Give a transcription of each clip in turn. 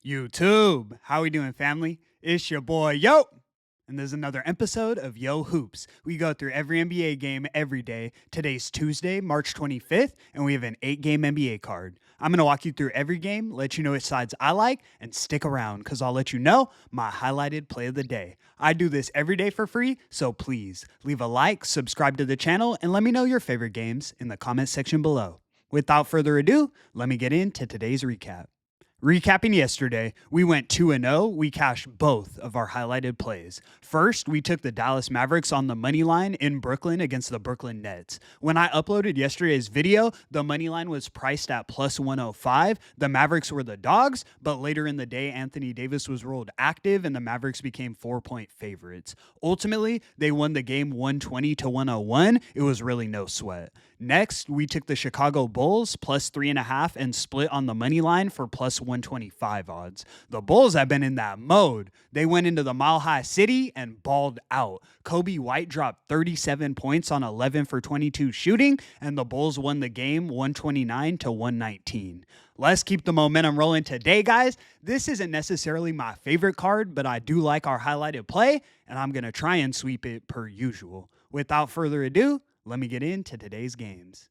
YouTube, how we doing, family? It's your boy Yo, and there's another episode of Yo Hoops. We go through every NBA game every day. Today's Tuesday, March 25th, and we have an 8-game NBA card. I'm gonna walk you through every game, let you know which sides I like, and stick around because I'll let you know my highlighted play of the day. I do this every day for free, so please leave a like, subscribe to the channel, and let me know your favorite games in the comment section below. Without further ado, let me get into today's recap. Recapping yesterday, we went 2-0. We cashed both of our highlighted plays. First, we took the Dallas Mavericks on the money line in Brooklyn against the Brooklyn Nets. When I uploaded yesterday's video, the money line was priced at plus 105. The Mavericks were the dogs, but later in the day, Anthony Davis was ruled active and the Mavericks became 4-point favorites. Ultimately, they won the game 120 to 101. It was really no sweat. Next, we took the Chicago Bulls plus 3.5 and split on the money line for plus 125 odds. The Bulls have been in that mode. They went into the Mile High City and balled out. Kobe White dropped 37 points on 11 for 22 shooting, and the Bulls won the game 129 to 119. Let's keep the momentum rolling today, guys. This isn't necessarily my favorite card, but I do like our highlighted play, and I'm going to try and sweep it per usual. Without further ado, let me get into today's games.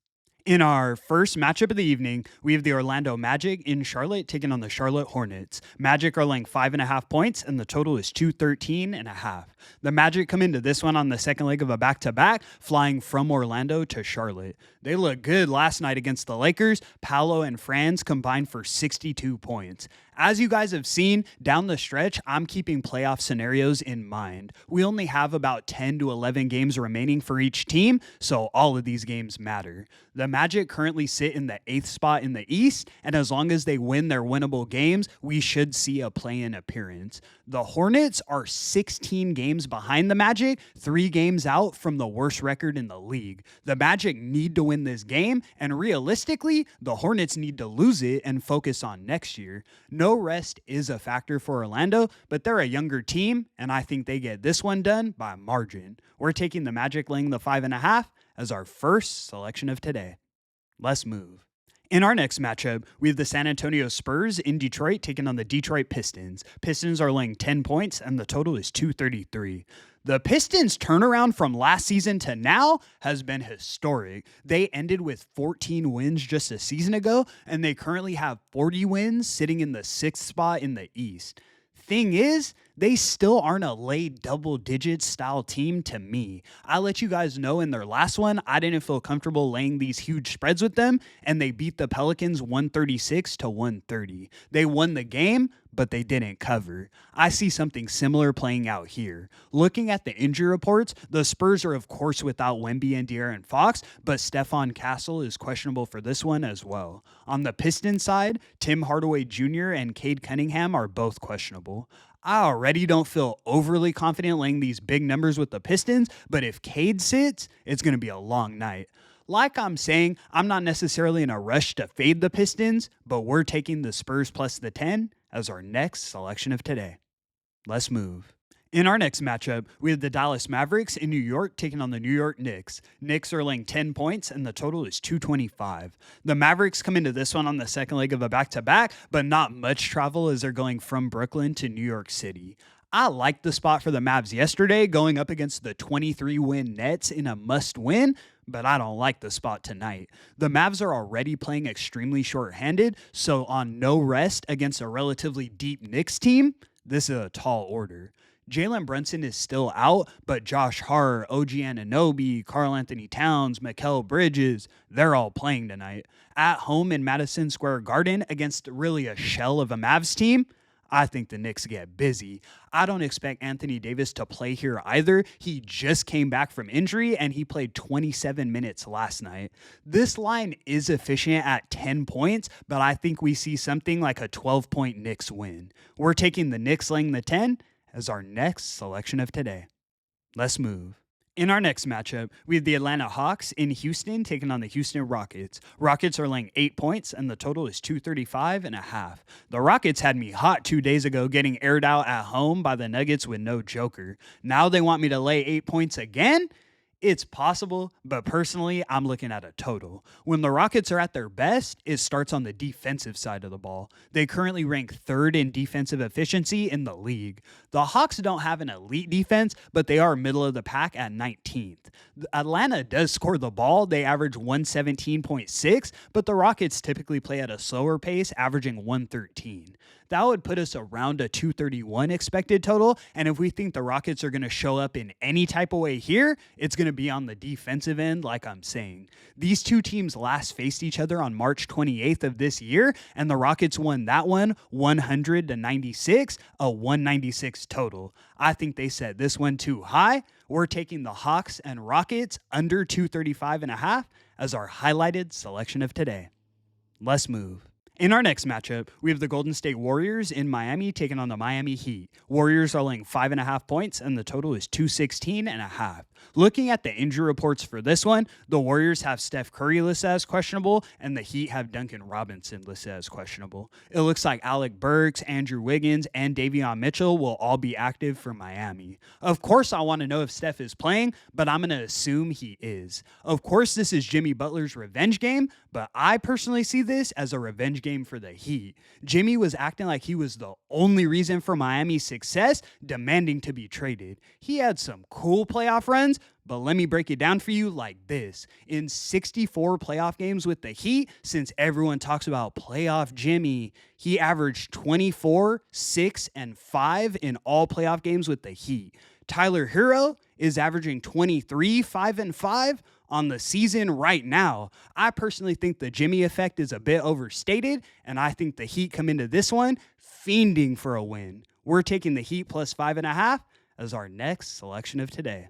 In our first matchup of the evening, we have the Orlando Magic in Charlotte taking on the Charlotte Hornets. Magic are laying 5.5 points, and the total is 213.5. The Magic come into this one on the second leg of a back-to-back, flying from Orlando to Charlotte. They looked good last night against the Lakers. Paolo and Franz combined for 62 points. As you guys have seen, down the stretch, I'm keeping playoff scenarios in mind. We only have about 10 to 11 games remaining for each team, so all of these games matter. The Magic currently sit in the 8th spot in the East, and as long as they win their winnable games, we should see a play-in appearance. The Hornets are 16 games behind the Magic, 3 games out from the worst record in the league. The Magic need to win this game, and realistically, the Hornets need to lose it and focus on next year. No rest is a factor for Orlando, but they're a younger team, and I think they get this one done by margin. We're taking the Magic laying the 5.5 as our first selection of today. Let's move. In our next matchup, we have the San Antonio Spurs in Detroit taking on the Detroit Pistons. Pistons are laying 10 points, and the total is 233. The Pistons' turnaround from last season to now has been historic. They ended with 14 wins just a season ago, and they currently have 40 wins, sitting in the 6th spot in the East. Thing is, they still aren't a late double-digit style team to me. I let you guys know in their last one, I didn't feel comfortable laying these huge spreads with them, and they beat the Pelicans 136 to 130. They won the game, but they didn't cover. I see something similar playing out here. Looking at the injury reports, the Spurs are of course without Wemby and De'Aaron Fox, but Stephon Castle is questionable for this one as well. On the Pistons side, Tim Hardaway Jr. and Cade Cunningham are both questionable. I already don't feel overly confident laying these big numbers with the Pistons, but if Cade sits, it's going to be a long night. Like I'm saying, I'm not necessarily in a rush to fade the Pistons, but we're taking the Spurs plus the 10 as our next selection of today. Let's move. In our next matchup, we have the Dallas Mavericks in New York taking on the New York Knicks. Knicks are laying 10 points, and the total is 225. The Mavericks come into this one on the second leg of a back-to-back, but not much travel as they're going from Brooklyn to New York City. I liked the spot for the Mavs yesterday, going up against the 23-win Nets in a must-win, but I don't like the spot tonight. The Mavs are already playing extremely short-handed, so on no rest against a relatively deep Knicks team, this is a tall order. Jalen Brunson is still out, but Josh Hart, OG Anunoby, Karl Anthony Towns, Mikal Bridges, they're all playing tonight. At home in Madison Square Garden against really a shell of a Mavs team, I think the Knicks get busy. I don't expect Anthony Davis to play here either. He just came back from injury and he played 27 minutes last night. This line is efficient at 10 points, but I think we see something like a 12-point Knicks win. We're taking the Knicks laying the 10 as our next selection of today. Let's move. In our next matchup, we have the Atlanta Hawks in Houston taking on the Houston Rockets. Rockets are laying 8 points, and the total is 235.5. The Rockets had me hot 2 days ago getting aired out at home by the Nuggets with no Joker. Now they want me to lay 8 points again? It's possible, but personally, I'm looking at a total. When the Rockets are at their best, it starts on the defensive side of the ball. They currently rank third in defensive efficiency in the league. The Hawks don't have an elite defense, but they are middle of the pack at 19th. Atlanta does score the ball. They average 117.6, but the Rockets typically play at a slower pace, averaging 113. That would put us around a 231 expected total. And if we think the Rockets are going to show up in any type of way here, it's going to be on the defensive end, like I'm saying. These two teams last faced each other on March 28th of this year, and the Rockets won that one 100-96, a 196 total. I think they set this one too high. We're taking the Hawks and Rockets under 235.5 as our highlighted selection of today. Let's move. In our next matchup, we have the Golden State Warriors in Miami taking on the Miami Heat. Warriors are laying 5.5 points, and the total is 216.5. Looking at the injury reports for this one, the Warriors have Steph Curry listed as questionable, and the Heat have Duncan Robinson listed as questionable. It looks like Alec Burks, Andrew Wiggins, and Davion Mitchell will all be active for Miami. Of course, I want to know if Steph is playing, but I'm going to assume he is. Of course, this is Jimmy Butler's revenge game, but I personally see this as a revenge game for the Heat. Jimmy was acting like he was the only reason for Miami's success, demanding to be traded. He had some cool playoff runs, but let me break it down for you like this. In 64 playoff games with the Heat, since everyone talks about playoff Jimmy, he averaged 24, 6, and 5 in all playoff games with the Heat. Tyler Herro is averaging 23, 5, and 5 on the season right now. I personally think the Jimmy effect is a bit overstated, and I think the Heat come into this one fiending for a win. We're taking the Heat plus 5.5 as our next selection of today.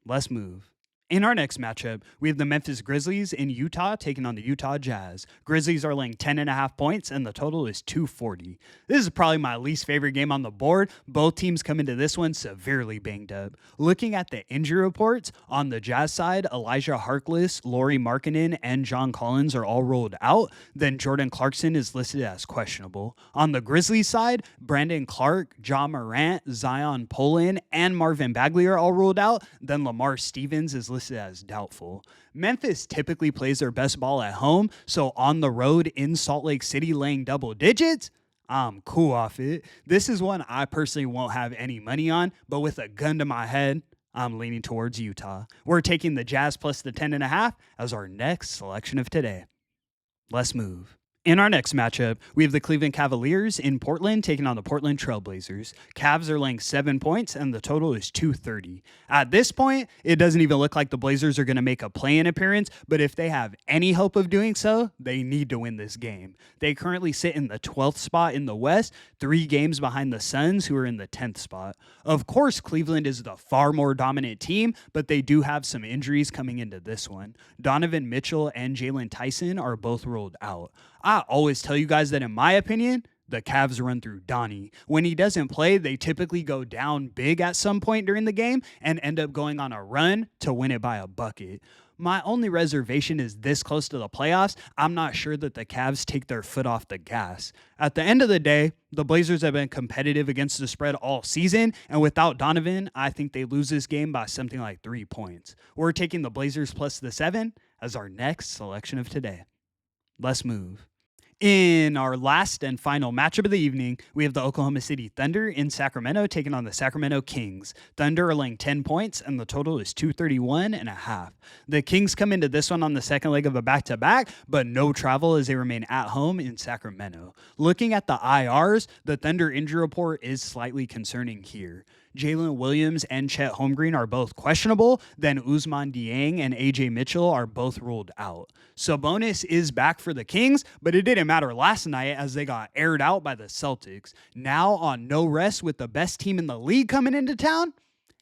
Let's move. In our next matchup, we have the Memphis Grizzlies in Utah taking on the Utah Jazz. Grizzlies are laying 10.5 points, and the total is 240. This is probably my least favorite game on the board. Both teams come into this one severely banged up. Looking at the injury reports, on the Jazz side, Elijah Harkless, Lauri Markkanen, and John Collins are all ruled out. Then Jordan Clarkson is listed as questionable. On the Grizzlies side, Brandon Clark, Ja Morant, Zion Pollin, and Marvin Bagley are all ruled out. Then Lamar Stevens is listed as doubtful. Memphis typically plays their best ball at home, so on the road in Salt Lake City laying double digits, I'm cool off it. This is one I personally won't have any money on, but with a gun to my head, I'm leaning towards Utah. We're taking the Jazz plus the 10.5 as our next selection of today. Let's move. In our next matchup, we have the Cleveland Cavaliers in Portland taking on the Portland Trailblazers. Cavs are laying 7 points, and the total is 230. At this point, it doesn't even look like the Blazers are going to make a play-in appearance, but if they have any hope of doing so, they need to win this game. They currently sit in the 12th spot in the West, 3 games behind the Suns, who are in the 10th spot. Of course, Cleveland is the far more dominant team, but they do have some injuries coming into this one. Donovan Mitchell and Jalen Tyson are both ruled out. I always tell you guys that in my opinion, the Cavs run through Donnie. When he doesn't play, they typically go down big at some point during the game and end up going on a run to win it by a bucket. My only reservation is this close to the playoffs, I'm not sure that the Cavs take their foot off the gas. At the end of the day, the Blazers have been competitive against the spread all season, and without Donovan, I think they lose this game by something like 3 points. We're taking the Blazers plus the 7 as our next selection of today. Let's move. In our last and final matchup of the evening, we have the Oklahoma City Thunder in Sacramento taking on the Sacramento Kings. Thunder are laying 10 points, and the total is 231.5. The Kings come into this one on the second leg of a back-to-back, but no travel as they remain at home in Sacramento. Looking at the IRs, the Thunder injury report is slightly concerning here. Jalen Williams and Chet Holmgren are both questionable. Then Ousmane Dieng and AJ Mitchell are both ruled out. Sabonis is back for the Kings, but it didn't matter last night as they got aired out by the Celtics. Now on no rest with the best team in the league coming into town,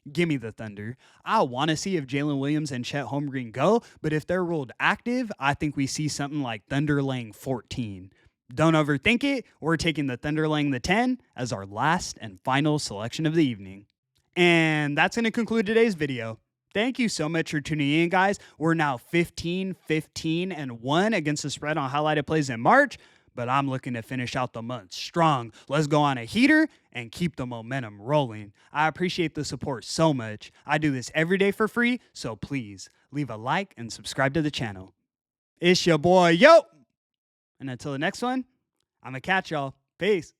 give me the Thunder. I want to see if Jalen Williams and Chet Holmgren go, but if they're ruled active, I think we see something like Thunder laying 14. Don't overthink it. We're taking the Thunder laying the 10 as our last and final selection of the evening. And that's going to conclude today's video. Thank you so much for tuning in, guys. We're now 15, 15, and 1 against the spread on highlighted plays in March. but I'm looking to finish out the month strong. Let's go on a heater and keep the momentum rolling. I appreciate the support so much. I do this every day for free, so please leave a like and subscribe to the channel. It's your boy, Yo! And until the next one, I'm going to catch y'all. Peace.